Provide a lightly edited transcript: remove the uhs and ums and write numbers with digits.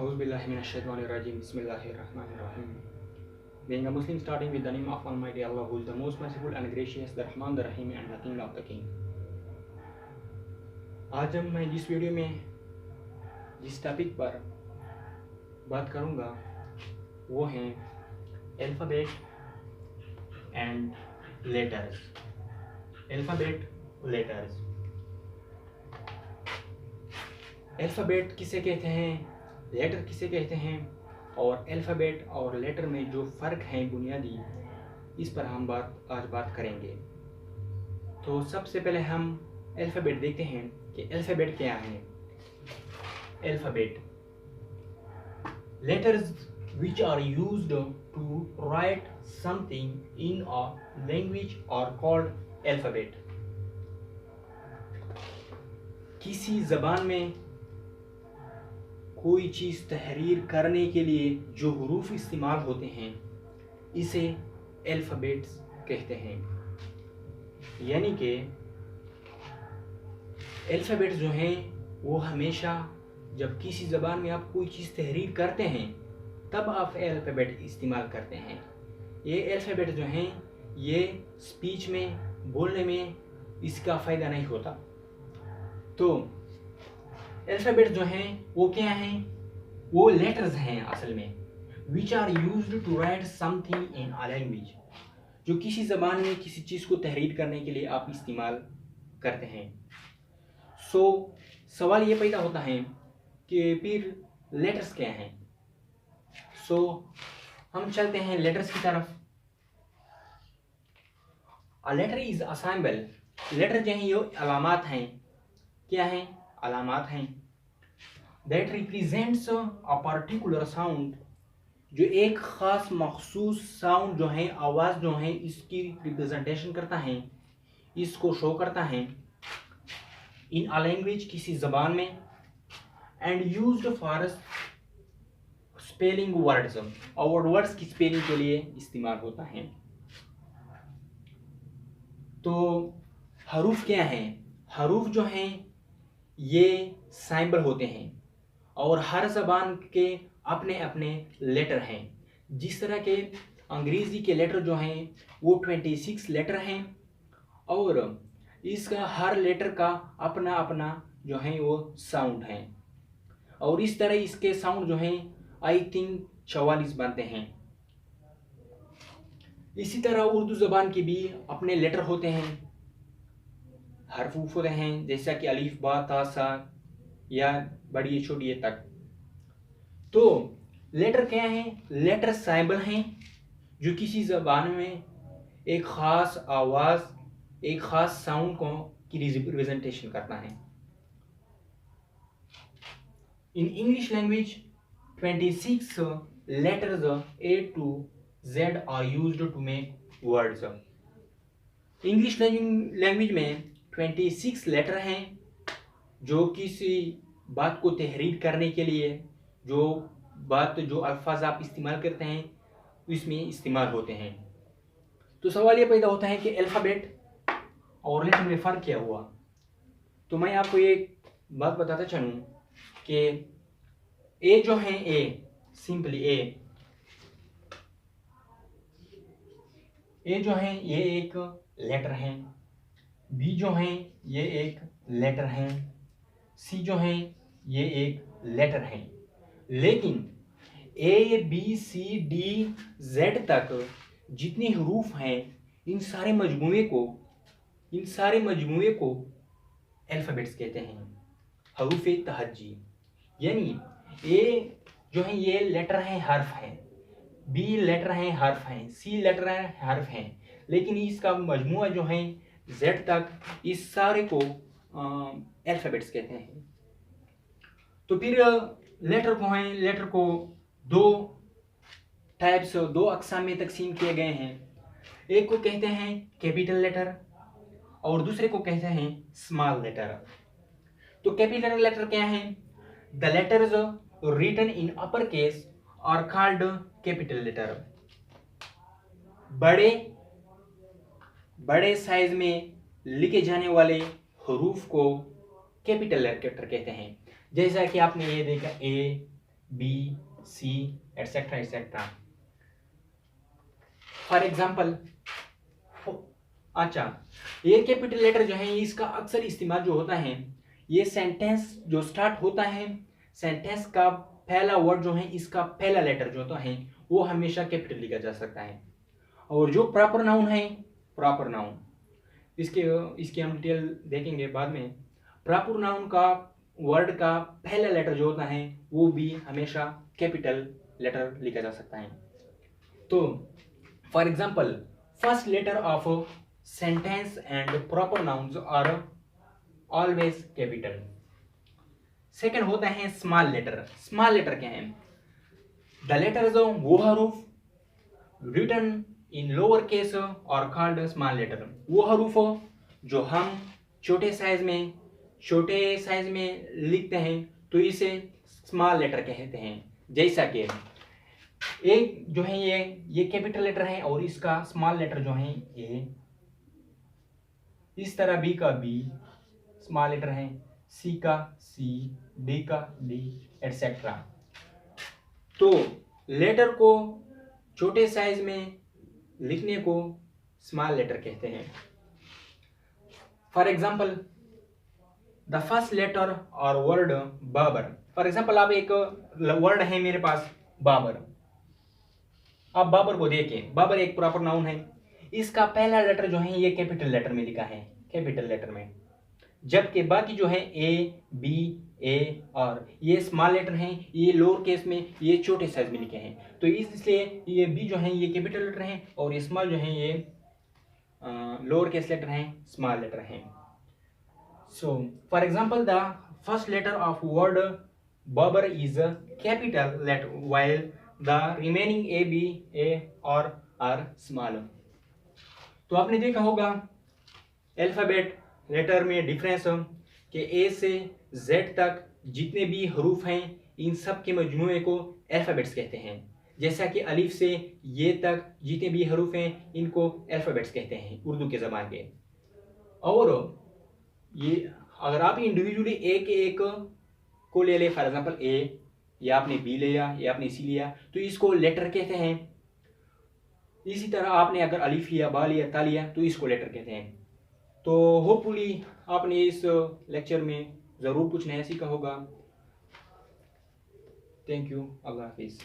Auzubillahiminash-shaytanir-rajim. Bismillahir-rahmanir-rahim. Being a Muslim, starting with the name of Almighty Allah, who is the most merciful and gracious, the Rahman, the Rahim, and the King of the King. आज हम मैं जिस video में जिस topic पर बात करूँगा वो हैं alphabet and letters. Alphabet letters. Alphabet किसे कहते हैं, लेटर किसे कहते हैं, और अल्फ़ाबेट और लेटर में जो फ़र्क है बुनियादी, इस पर हम आज बात करेंगे। तो सबसे पहले हम अल्फ़ाबेट देखते हैं कि अल्फ़ाबेट क्या है। Alphabet letters which are used to write something in a language are called alphabet। किसी ज़बान में कोई चीज़ तहरीर करने के लिए जो हुरूफ इस्तेमाल होते हैं इसे अल्फ़ाबेट्स कहते हैं। यानी कि अल्फ़ाबेट्स जो हैं वो हमेशा जब किसी ज़बान में आप कोई चीज़ तहरीर करते हैं तब आप अल्फ़ाबेट इस्तेमाल करते हैं। ये अल्फ़ाबेट जो हैं ये स्पीच में, बोलने में इसका फ़ायदा नहीं होता। तो अल्फ़ाबेट जो हैं वो क्या हैं, वो लेटर्स हैं असल में, which are used to write something in a language, जो किसी ज़बान में किसी चीज़ को तहरीर करने के लिए आप इस्तेमाल करते हैं। सवाल ये पैदा होता है कि फिर लेटर्स क्या हैं। हम चलते हैं लेटर्स की तरफ। A letter is a symbol. Letter जो हैं ये अलामात हैं। क्या हैं? अलामात हैं। That represents a particular sound, जो एक ख़ास मखसूस साउंड जो है, आवाज़ जो है, इसकी रिप्रेजेंटेशन करता है, इसको शो करता है इन अ लैंग्वेज, किसी ज़बान में, and used for spelling words, और वर्ड्स की स्पेलिंग के लिए इस्तेमाल होता है। तो हरूफ क्या हैं? हरूफ जो हैं ये सिंबल होते हैं और हर ज़बान के अपने अपने लेटर हैं। जिस तरह के अंग्रेज़ी के लेटर जो हैं वो 26 लेटर हैं और इसका हर लेटर का अपना अपना जो है वो साउंड है, और इस तरह इसके साउंड जो हैं आई थिंक 44 बनते हैं। इसी तरह उर्दू ज़बान के भी अपने लेटर होते हैं, हरफ होते हैं, जैसा कि अलीफ, बा, ता, सा या बड़ी छोटी तक। तो लेटर क्या हैं? लेटर सिंबल हैं जो किसी ज़बान में एक ख़ास आवाज़, एक ख़ास साउंड को की रिप्रेजेंटेशन करता है। In English language 26 letters A to Z are used to make words. English language में 26 लेटर हैं जो किसी बात को तहरीर करने के लिए जो अल्फाज आप इस्तेमाल करते हैं इसमें इस्तेमाल होते हैं। तो सवाल ये पैदा होता है कि अल्फ़ाबेट और लेटर में फ़र्क क्या हुआ। तो मैं आपको एक बात बताता चलूँ कि ए जो है, ए सिंपली ए जो है ये एक लेटर है, बी जो है ये एक लेटर है, सी जो है ये एक लेटर है। लेकिन A B C D Z तक जितनी हरूफ हैं इन सारे मजमूए को अल्फ़ाबेट्स कहते हैं, हरूफ तहज्जी। यानी ए जो है ये लेटर हैं, हर्फ हैं, बी लेटर हैं, हर्फ हैं, सी लेटर हैं, हर्फ हैं, लेकिन इसका मजमूआ जो है जेड तक, इस सारे को अल्फ़ाबेट्स कहते हैं। तो फिर लेटर को दो अक़साम में तकसीम किए गए हैं। एक को कहते हैं कैपिटल लेटर और दूसरे को कहते हैं स्मॉल लेटर। तो कैपिटल लेटर क्या है? The letters written in upper case are called capital letter. बड़े साइज में लिखे जाने वाले हरूफ को कैपिटल लेटर कहते हैं। जैसा कि आपने ये देखा, A B, C, etcetera etcetera. For example, अच्छा, ये कैपिटल लेटर जो है इसका अक्सर इस्तेमाल जो होता है, ये सेंटेंस जो स्टार्ट होता है, सेंटेंस का पहला वर्ड जो है इसका पहला लेटर जो होता है वो हमेशा कैपिटल लिखा जा सकता है। और जो प्रॉपर नाउन है, प्रॉपर नाउन इसके हम डिटेल देखेंगे बाद में। प्रॉपर नाउन का वर्ड का पहला लेटर जो होता है वो भी हमेशा कैपिटल लेटर लिखा जा सकता है। तो for example, first letter of sentence and proper nouns are always capital. Second होता है स्मॉल लेटर। स्मॉल लेटर क्या है? द लेटर्स वो हरूफ रिटन इन लोअर केस और कॉल्ड स्मॉल लेटर। वो हरूफ जो हम छोटे साइज में लिखते हैं तो इसे स्मॉल लेटर कहते हैं। जैसा कि एक जो है ये कैपिटल लेटर है और इसका स्मॉल लेटर जो है ये इस तरह, बी का बी स्मॉल लेटर है, सी का सी, डी का डी, एटसेट्रा। तो लेटर को छोटे साइज में लिखने को स्मॉल लेटर कहते हैं। For example, the first letter और वर्ड बाबर। फॉर एग्जाम्पल, आप एक वर्ड है मेरे पास बाबर, आप बाबर को देखें, बाबर एक प्रॉपर नाउन है, इसका पहला लेटर जो है ये कैपिटल लेटर में लिखा है, कैपिटल लेटर में, जबकि बाकी जो है ए, बी, ए और ये स्मॉल लेटर हैं, ये लोअर केस में, ये छोटे साइज में लिखे हैं। तो इसलिए ये बी जो है ये कैपिटल लेटर हैं और ये स्मॉल जो है ये लोअर केस लेटर हैं, स्मॉल लेटर हैं। So for example, the first letter of word Babar is capital letter while the remaining A, B, A और R small। तो आपने देखा होगा अल्फाबेट लेटर में डिफरेंस कि A से Z तक जितने भी हरूफ हैं इन सब के मजमूए को अल्फाबेट्स कहते हैं। जैसा कि अलिफ से ये तक जितने भी हरूफ हैं इनको अल्फाबेट्स कहते हैं उर्दू के ज़बान के। और ये अगर आप इंडिविजुअली एक को ले ले, फॉर एग्जाम्पल ए, या आपने बी लिया या आपने सी लिया, तो इसको लेटर कहते हैं। इसी तरह आपने अगर अलिफ लिया, बा लिया, ता लिया, तो इसको लेटर कहते हैं। तो होपफुली आपने इस लेक्चर में ज़रूर कुछ नया सीखा होगा। थैंक यू, अल्लाह हाफिज़।